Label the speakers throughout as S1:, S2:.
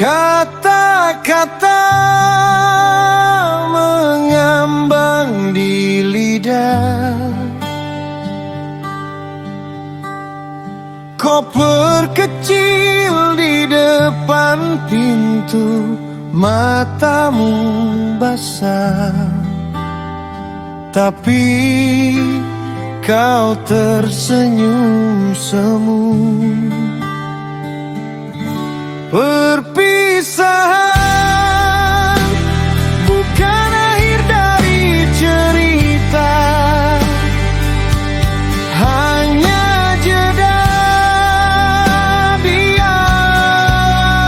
S1: Kata-kata mengambang di lidah, koper kecil di depan pintu, matamu basah, tapi kau tersenyum semu. Perpisahan bukan akhir dari cerita, hanya jeda di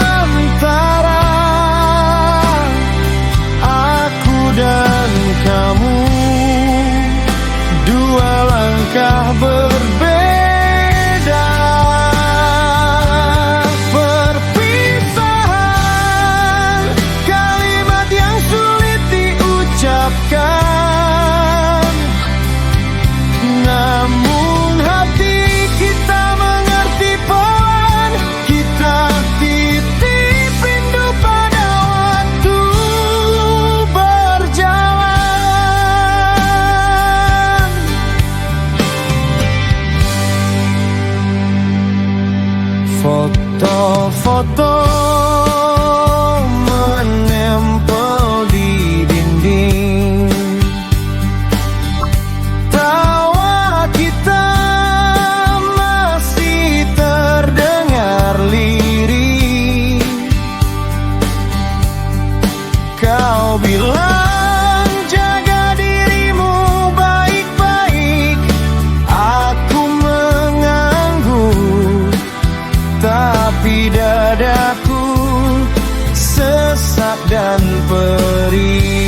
S1: antara aku dan kamu. Dua langkah berbeda, namun hati kita mengerti pelan. Kita titip rindu pada waktu berjalan. Foto-foto menempel di dinding, kau bilang jaga dirimu baik-baik. Aku mengangguk, tapi dadaku sesak dan perih.